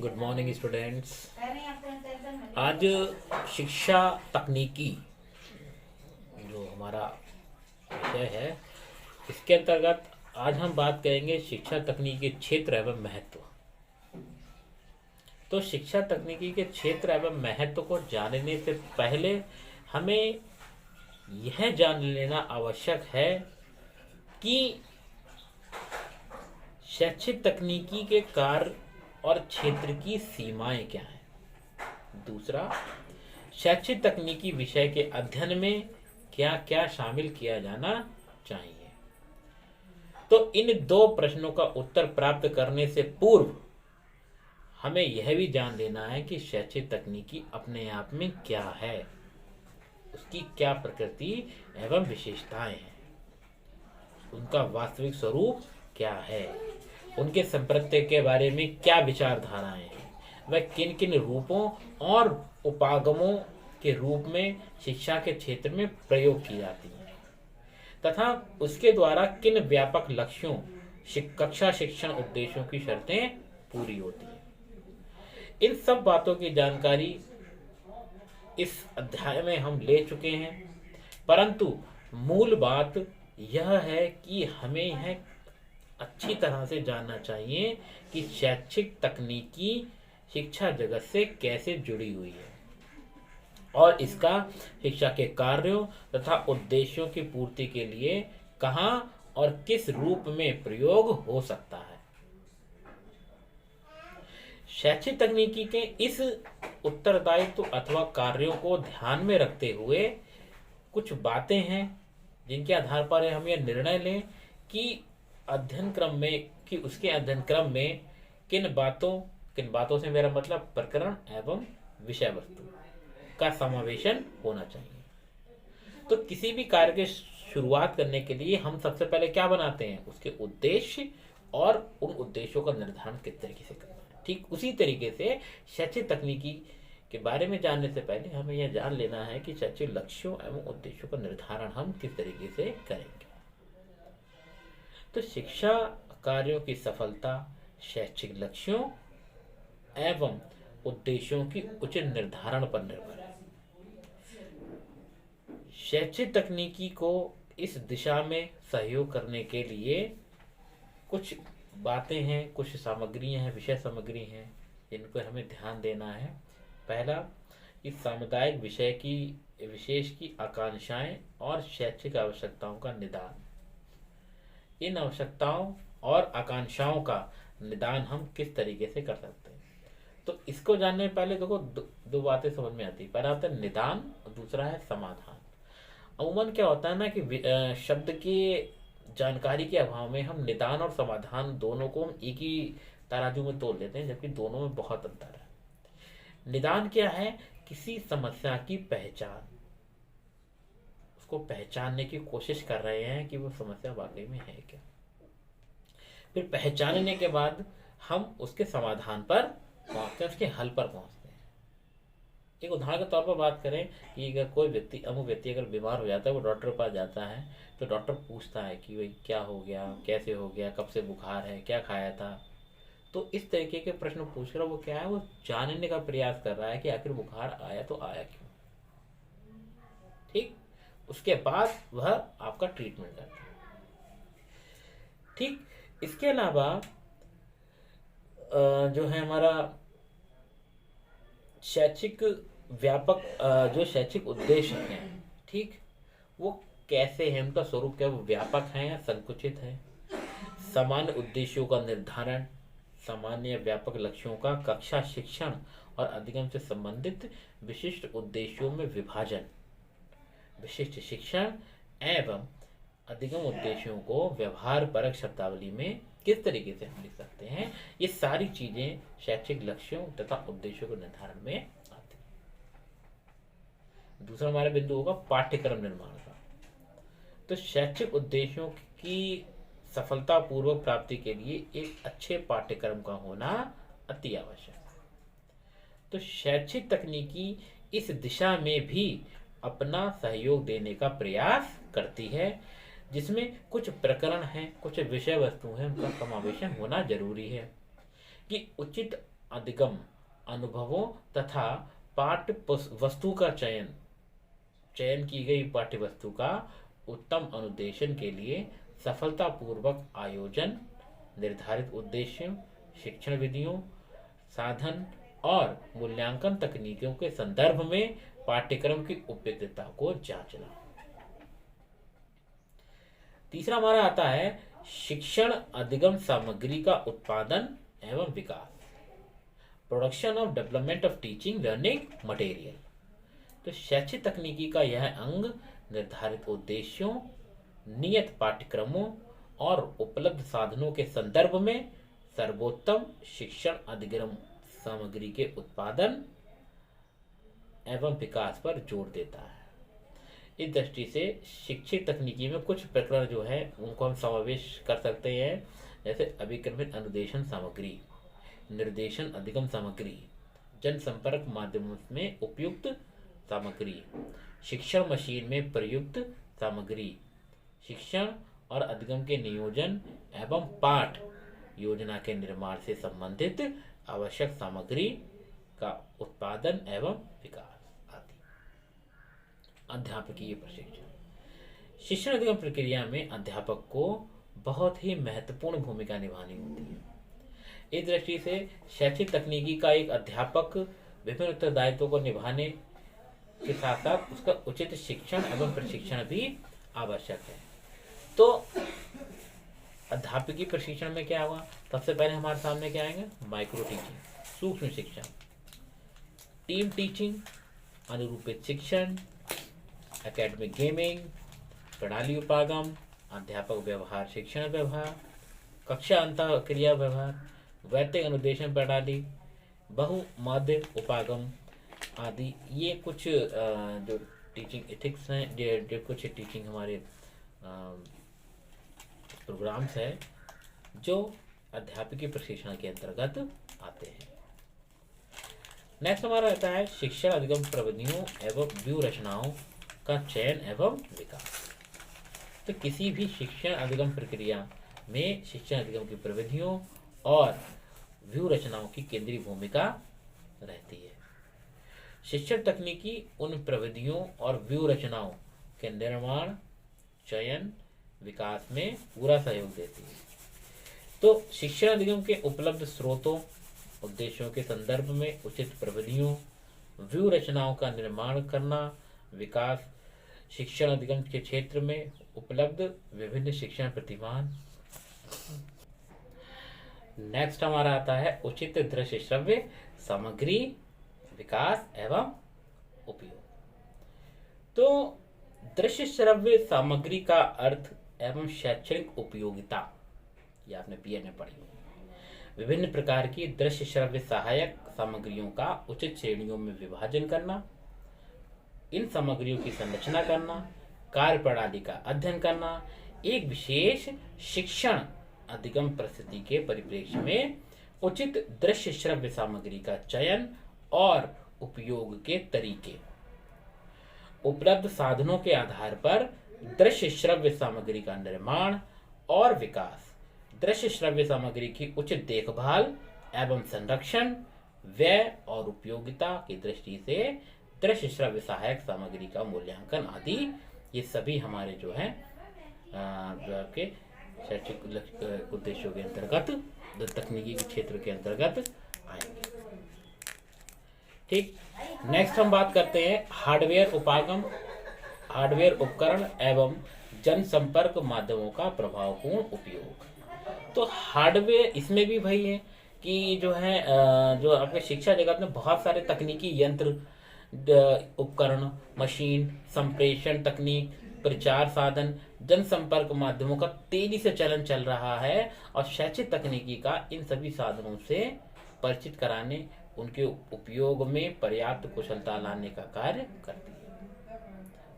Good morning students. आज शिक्षा तकनीकी जो हमारा विषय है, इसके अंतर्गत आज हम बात करेंगे शिक्षा तकनीकी के क्षेत्र एवं महत्व। तो शिक्षा तकनीकी के क्षेत्र एवं महत्व को जानने से पहले हमें यह जान लेना आवश्यक है कि शैक्षिक तकनीकी के कार्य और क्षेत्र की सीमाएं क्या हैं। दूसरा, शैक्षिक तकनीकी विषय के अध्ययन में क्या क्या शामिल किया जाना चाहिए। तो इन दो प्रश्नों का उत्तर प्राप्त करने से पूर्व हमें यह भी जान लेना है कि शैक्षिक तकनीकी अपने आप में क्या है, उसकी क्या प्रकृति एवं विशेषताएं हैं, उनका वास्तविक स्वरूप क्या है, उनके संप्रत्य के बारे में क्या विचारधाराएं हैं, वह किन किन रूपों और उपागमों के रूप में शिक्षा के क्षेत्र में प्रयोग की जाती हैं, तथा उसके द्वारा किन व्यापक लक्ष्यों कक्षा शिक्षण उद्देश्यों की शर्तें पूरी होती हैं। इन सब बातों की जानकारी इस अध्याय में हम ले चुके हैं, परंतु मूल बात यह है कि हमें यह अच्छी तरह से जानना चाहिए कि शैक्षिक तकनीकी शिक्षा जगत से कैसे जुड़ी हुई है और इसका शिक्षा के कार्यों तथा उद्देश्यों की पूर्ति के लिए कहाँ और किस रूप में प्रयोग हो सकता है। शैक्षिक तकनीकी के इस उत्तरदायित्व अथवा कार्यों को ध्यान में रखते हुए कुछ बातें हैं जिनके आधार पर हम यह निर्णय लें कि उसके अध्ययन क्रम में किन बातों से मेरा मतलब प्रकरण एवं विषय वस्तु का समावेशन होना चाहिए। तो किसी भी कार्य की शुरुआत करने के लिए हम सबसे पहले क्या बनाते हैं, उसके उद्देश्य और उन उद्देश्यों का निर्धारण किस तरीके से करना है। ठीक उसी तरीके से शैक्षिक तकनीकी के बारे में जानने से पहले हमें यह जान लेना है कि शैक्षिक लक्ष्यों एवं उद्देश्यों का निर्धारण हम किस तरीके से करेंगे। तो शिक्षा कार्यों की सफलता शैक्षिक लक्ष्यों एवं उद्देश्यों की उचित निर्धारण पर निर्भर है। शैक्षिक तकनीकी को इस दिशा में सहयोग करने के लिए कुछ बातें हैं, कुछ सामग्रियां हैं, विषय सामग्री हैं, जिन पर हमें ध्यान देना है। पहला, इस सामुदायिक विशेष की आकांक्षाएं और शैक्षिक आवश्यकताओं का निदान। इन आवश्यकताओं और आकांक्षाओं का निदान हम किस तरीके से कर सकते हैं। तो इसको जानने में पहले देखो दो बातें समझ में आती है। पहला होता है निदान और दूसरा है समाधान। अमूमन क्या होता है ना कि शब्द की जानकारी के अभाव में हम निदान और समाधान दोनों को हम एक ही तराजू में तोल देते हैं, जबकि दोनों में बहुत अंतर है। निदान क्या है, किसी समस्या की पहचान, उसको पहचानने की कोशिश कर रहे हैं कि वो समस्या वाकई में है क्या। फिर पहचानने के बाद हम उसके समाधान पर पहुंचते हैं, उसके हल पर पहुंचते हैं। एक उदाहरण के तौर पर बात करें कि अगर कोई व्यक्ति अगर बीमार हो जाता है, वो डॉक्टर के पास जाता है, तो डॉक्टर पूछता है कि भाई क्या हो गया, कैसे हो गया, कब से बुखार है, क्या खाया था। तो इस तरीके के प्रश्न पूछकर वो क्या है, वो जानने का प्रयास कर रहा है कि आखिर बुखार आया तो आया क्यों। ठीक, उसके बाद वह आपका ट्रीटमेंट करता है। ठीक, इसके अलावा जो है हमारा शैक्षिक जो शैक्षिक उद्देश्य हैं, ठीक, वो कैसे हैं, उनका स्वरूप क्या, वो व्यापक है या संकुचित है। सामान्य उद्देश्यों का निर्धारण, सामान्य व्यापक लक्ष्यों का कक्षा शिक्षण और अधिगम से संबंधित विशिष्ट उद्देश्यों में विभाजन, विशिष्ट शिक्षण एवं अधिगम उद्देश्यों को व्यवहार परक शब्दावली में किस तरीके से हम लिख सकते हैं। ये सारी चीजें शैक्षिक लक्ष्यों तथा उद्देश्यों के निर्धारण में आती हैं। दूसरा हमारा बिंदु होगा पाठ्यक्रम निर्माण का। तो शैक्षिक उद्देश्यों की सफलतापूर्वक प्राप्ति के लिए एक अच्छे पाठ्यक्रम का होना अति आवश्यक है। तो शैक्षिक तकनीकी इस दिशा में भी अपना सहयोग देने का प्रयास करती है, जिसमें कुछ प्रकरण हैं, कुछ विषय वस्तु हैं, उनका समावेशन होना जरूरी है कि उचित अधिगम अनुभवों तथा पाठ्य वस्तु का चयन की गई पाठ्य वस्तु का उत्तम अनुदेशन के लिए सफलतापूर्वक आयोजन, निर्धारित उद्देश्यों, शिक्षण विधियों, साधन और मूल्यांकन तकनीकों के संदर्भ में पाठ्यक्रम की उपयुक्तता को जांचना। तीसरा हमारा आता है शिक्षण अधिगम सामग्री का उत्पादन एवं विकास, production of development of teaching learning material. तो शैक्षिक तकनीकी का यह अंग निर्धारित उद्देश्यों, नियत पाठ्यक्रमों और उपलब्ध साधनों के संदर्भ में सर्वोत्तम शिक्षण अधिगम सामग्री के उत्पादन एवं विकास पर जोर देता है। इस दृष्टि से शिक्षित तकनीकी में कुछ प्रकरण जो है उनको हम समावेश कर सकते हैं, जैसे अभिक्रमित अनुदेशन सामग्री, निर्देशन अधिगम सामग्री, जनसंपर्क माध्यमों में उपयुक्त सामग्री, शिक्षण मशीन में प्रयुक्त सामग्री, शिक्षण और अधिगम के नियोजन एवं पाठ योजना के निर्माण से संबंधित आवश्यक सामग्री का उत्पादन एवं विकास आदि। अध्यापकीय प्रशिक्षण। शिक्षण अधिगम प्रक्रिया में अध्यापक को बहुत ही महत्वपूर्ण भूमिका निभानी होती है। इस दृष्टि से शैक्षिक तकनीकी का एक अध्यापक विभिन्न उत्तरदायित्वों को निभाने के साथ साथ उसका उचित शिक्षण एवं प्रशिक्षण भी आवश्यक है। तो अध्यापकीय प्रशिक्षण में क्या होगा? सबसे पहले हमारे सामने क्या आएंगे? माइक्रो टीचिंग, सूक्ष्म शिक्षण, टीम टीचिंग, अनुरूपित शिक्षण, एकेडमिक गेमिंग, प्रणाली उपागम, अध्यापक व्यवहार शिक्षण व्यवहार, कक्षा अंतर क्रिया व्यवहार, वैदिक अनुदेशन प्रणाली, बहु मध्य उपागम आदि। ये कुछ जो टीचिंग एथिक्स हैं, जो कुछ टीचिंग हमारे प्रोग्राम्स हैं जो अध्यापकीय प्रशिक्षण के अंतर्गत आते हैं। नेक्स्ट हमारा रहता है शिक्षण अधिगम प्रविधियों एवं व्यूह रचनाओं का चयन एवं विकास। तो किसी भी शिक्षण अधिगम प्रक्रिया में शिक्षण अधिगम की प्रविधियों और व्यूह रचनाओं की केंद्रीय भूमिका रहती है। शिक्षण तकनीकी उन प्रविधियों और व्यूह रचनाओं के निर्माण, चयन, विकास में पूरा सहयोग देती है। तो शिक्षण अधिगम के उपलब्ध स्रोतों, उद्देश्यों के संदर्भ में उचित प्रविधियों, व्यूह रचनाओं का निर्माण करना, विकास, शिक्षण अधिगम के क्षेत्र में उपलब्ध विभिन्न शिक्षण प्रतिमान। नेक्स्ट हमारा आता है उचित दृश्य श्रव्य सामग्री विकास एवं उपयोग। तो दृश्य श्रव्य सामग्री का अर्थ एवं शैक्षणिक उपयोगिता, ये आपने पीएन में पढ़ी होगी। विभिन्न प्रकार की दृश्य श्रव्य सहायक सामग्रियों का उचित श्रेणियों में विभाजन करना, इन सामग्रियों की संरचना करना, कार्य प्रणाली का अध्ययन करना, एक विशेष शिक्षण अधिगम परिस्थिति के परिप्रेक्ष्य में उचित दृश्य श्रव्य सामग्री का चयन और उपयोग के तरीके, उपलब्ध साधनों के आधार पर दृश्य श्रव्य सामग्री का निर्माण और विकास, दृश्य श्रव्य सामग्री की उचित देखभाल एवं संरक्षण, व्यय और उपयोगिता की दृष्टि से दृश्य श्रव्य सहायक सामग्री का मूल्यांकन आदि, ये सभी हमारे जो है जो आपके शैक्षिक उद्देश्यों के अंतर्गत, तकनीकी के क्षेत्र के अंतर्गत आएंगे। ठीक, नेक्स्ट हम बात करते हैं हार्डवेयर उपागम, हार्डवेयर उपकरण एवं जनसंपर्क माध्यमों का प्रभावपूर्ण उपयोग। तो हार्डवेयर इसमें भी वही है कि जो है जो आपके शिक्षा जगत में बहुत सारे तकनीकी यंत्र, उपकरण, मशीन, संप्रेषण तकनीक, प्रचार साधन, जनसंपर्क माध्यमों का तेजी से चलन चल रहा है और शैक्षिक तकनीकी का इन सभी साधनों से परिचित कराने, उनके उपयोग में पर्याप्त कुशलता लाने का कार्य करती है।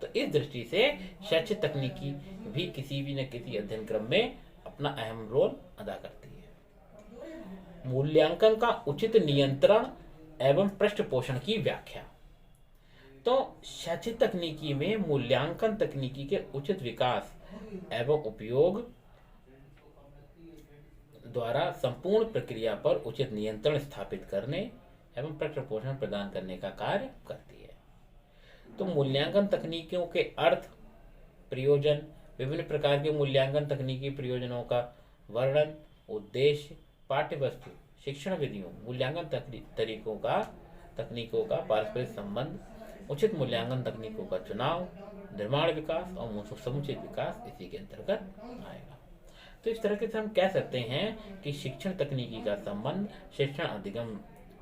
तो इस दृष्टि से शैक्षिक तकनीकी भी किसी भी न किसी अध्ययन क्रम में अपना अहम रोल अदा करती है। मूल्यांकन का उचित नियंत्रण एवं पृष्ठपोषण की व्याख्या। तो शैक्षिक तकनीकी में मूल्यांकन तकनीकी के उचित विकास एवं उपयोग द्वारा संपूर्ण प्रक्रिया पर उचित नियंत्रण स्थापित करने एवं प्रपोषण प्रदान करने का कार्य करती है। तो मूल्यांकन तकनीकों के अर्थ, प्रयोजन, विभिन्न प्रकार के मूल्यांकन तकनीकी प्रयोजनों का वर्णन, उद्देश्य, पाठ्यवस्तु, शिक्षण विधियों, मूल्यांकन तकनीकों का पारस्परिक संबंध, उचित मूल्यांकन तकनीकों का चुनाव, निर्माण विकास और समुचित विकास इसी के अंतर्गत आएगा। तो इस तरह से हम कह सकते हैं कि शिक्षण तकनीकी का संबंध शिक्षण अधिगम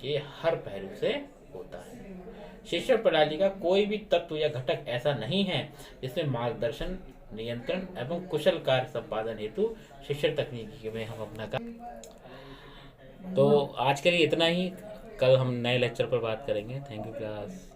के हर पहलू से होता है। शिक्षण प्रणाली का कोई भी तत्व या घटक ऐसा नहीं है जिसमें मार्गदर्शन, नियंत्रण एवं कुशल कार्य संपादन हेतु शिक्षण तकनीकी में हम अपना तो आज के लिए इतना ही। कल हम नए लेक्चर पर बात करेंगे। Thank you class.